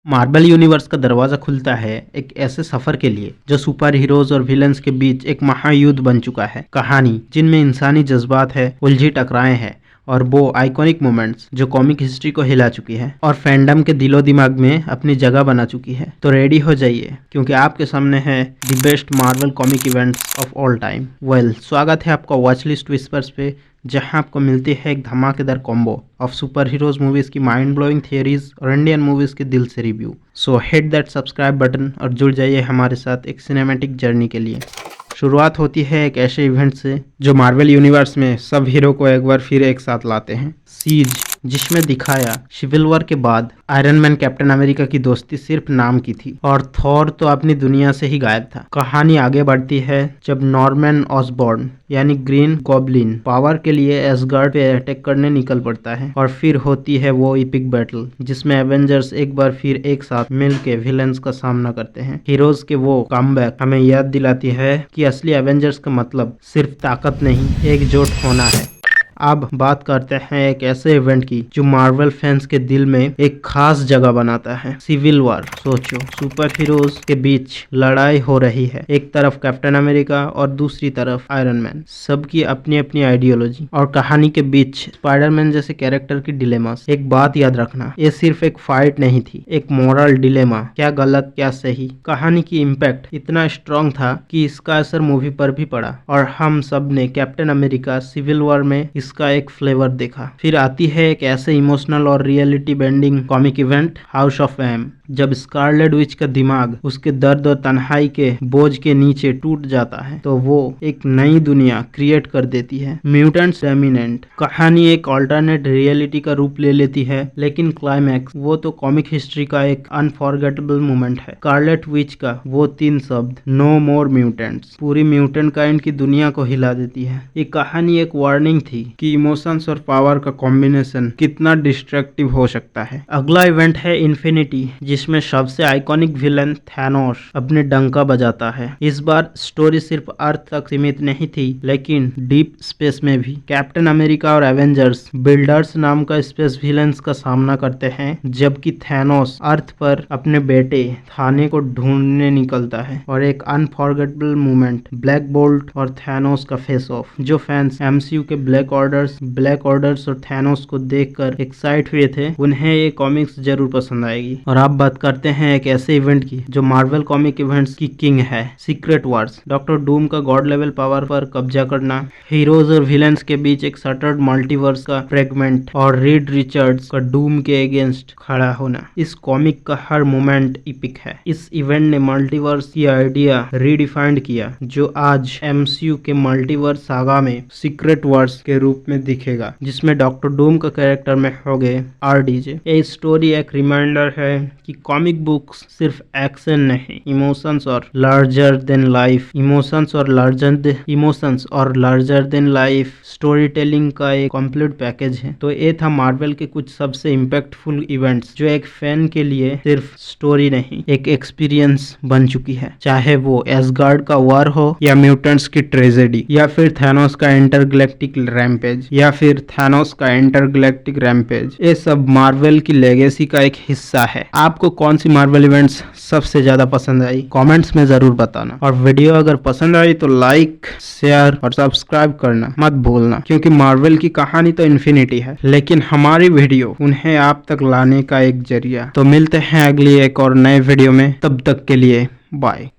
Marvel universe का दरवाजा खुलता है एक ऐसे सफर के लिए जो सुपर हीरोज और विलन्स के बीच एक महायुद्ध बन चुका है। कहानी जिनमें इंसानी जज्बात है, उलझी टकराएं हैं और वो आइकॉनिक मोमेंट्स जो कॉमिक हिस्ट्री को हिला चुकी है और फैंडम के दिलो दिमाग में अपनी जगह बना चुकी है। तो रेडी हो जाइए क्योंकि आपके सामने है the best Marvel comic events of all time. स्वागत है आपका वॉच लिस्ट विस्पर्स पे, जहां आपको मिलती है एक धमाकेदार combo of super heroes movies की माइंड ब्लोइंग थियरीज और इंडियन मूवीज के दिल से review. So hit that subscribe button और जुड़ जाइए हमारे साथ एक सिनेमैटिक जर्नी के लिए। शुरुआत होती है एक ऐसे इवेंट से जो मार्वल यूनिवर्स में सब हीरो को एक बार फिर एक साथ लाते हैं। सीज, जिसमें दिखाया सिविल वॉर के बाद आयरन मैन कैप्टन अमेरिका की दोस्ती सिर्फ नाम की थी और थॉर तो अपनी दुनिया से ही गायब था। कहानी आगे बढ़ती है जब नॉर्मन ऑसबॉर्न यानी ग्रीन गॉब्लिन पावर के लिए एसगार्ड पे अटैक करने निकल पड़ता है और फिर होती है वो इपिक बैटल जिसमें एवेंजर्स एक बार फिर एक साथ मिलके विलेंस का सामना करते हैं। हीरोज के वो कमबैक हमें याद दिलाती है कि असली एवेंजर्स का मतलब सिर्फ ताकत नहीं, एकजुट होना है। अब बात करते हैं एक ऐसे इवेंट की जो मार्वल फैंस के दिल में एक खास जगह बनाता है, सिविल वॉर। सोचो, सुपर हीरोज के बीच लड़ाई हो रही है, एक तरफ कैप्टन अमेरिका और दूसरी तरफ आयरन मैन, सबकी अपनी अपनी आइडियोलॉजी और कहानी के बीच स्पाइडरमैन जैसे कैरेक्टर की डिलेमास। एक बात याद रखना, ये सिर्फ एक फाइट नहीं थी, एक मोरल डिलेमा, क्या गलत क्या सही। कहानी की इम्पैक्ट इतना स्ट्रॉन्ग था कि इसका असर मूवी पर भी पड़ा और हम सब ने कैप्टन अमेरिका सिविल वॉर में का एक फ्लेवर देखा। फिर आती है एक ऐसे इमोशनल और reality bending comic event, House of M, जब स्कारलेट विच का दिमाग उसके दर्द और तन्हाई के बोझ के नीचे टूट जाता है तो वो एक नई दुनिया क्रिएट कर देती है। म्यूटेंट्स रेमिनेंट कहानी एक अल्टरनेट रियलिटी का रूप ले लेती है, लेकिन क्लाइमैक्स वो तो कॉमिक हिस्ट्री का एक अनफॉरगेटेबल मोमेंट है। स्कारलेट विच का वो 3 शब्द, नो मोर म्यूटेंट्स, पूरी म्यूटेंट काइंड की दुनिया को हिला देती है। ये कहानी एक वार्निंग थी कि इमोशंस और पावर का कॉम्बिनेशन कितना डिस्ट्रक्टिव हो सकता है। अगला इवेंट है इन्फिनिटी, जिसमें सबसे आइकॉनिक विलन थैनोस अपने डंका बजाता है। इस बार स्टोरी सिर्फ अर्थ तक सीमित नहीं थी, लेकिन डीप स्पेस में भी। कैप्टन अमेरिका और एवेंजर्स बिल्डर्स नाम का स्पेस विलन्स का सामना करते हैं, जबकि थैनोस अर्थ पर अपने बेटे थाने को ढूंढने निकलता है। और एक अनफॉरगेटेबल मोमेंट, ब्लैक बोल्ट और थैनोस का फेस ऑफ। जो फैंस एमसीयू के ब्लैक ऑर्डर्स और थैनोस को देखकर एक्साइट हुए थे, उन्हें ये कॉमिक्स जरूर पसंद आएगी। और आप बात करते हैं एक ऐसे इवेंट की जो मार्वल कॉमिक इवेंट्स की किंग है, सीक्रेट वॉर्स। डॉक्टर डूम का गॉड लेवल पावर पर कब्जा करना, हीरोज और विलेंस के बीच एक शटर्ड मल्टीवर्स का फ्रेगमेंट और रीड रिचर्ड्स का डूम के अगेंस्ट खड़ा होना। इस कॉमिक का हर मोमेंट इपिक है। इस इवेंट ने मल्टीवर्स की आइडिया रीडिफाइंड किया, जो आज एमसीयू के मल्टीवर्स सागा में सीक्रेट वॉर्स के रूप में दिखेगा, जिसमें डॉक्टर डूम का कैरेक्टर में हो गए आरडीजे। ये स्टोरी एक रिमाइंडर है कि कॉमिक बुक्स सिर्फ एक्शन नहीं, इमोशंस और larger than life story telling का एक कंप्लीट पैकेज है। तो ये था मार्वल के कुछ सबसे इम्पैक्टफुल इवेंट्स जो एक फैन के लिए सिर्फ स्टोरी नहीं, एक एक्सपीरियंस बन चुकी है। चाहे वो एसगार्ड का वॉर हो या म्यूटेंट्स की ट्रेजेडी या फिर थैनोस का इंटरगैलेक्टिक रैम्पेज, ये सब मार्वल की लेगेसी का एक हिस्सा है। आपको कौन सी मार्वल इवेंट्स सबसे ज्यादा पसंद आई, कमेंट्स में जरूर बताना। और वीडियो अगर पसंद आई तो लाइक, शेयर और सब्सक्राइब करना मत भूलना, क्योंकि मार्वल की कहानी तो इन्फिनिटी है, लेकिन हमारी वीडियो उन्हें आप तक लाने का एक जरिया। तो मिलते हैं अगली एक और नए वीडियो में, तब तक के लिए बाय।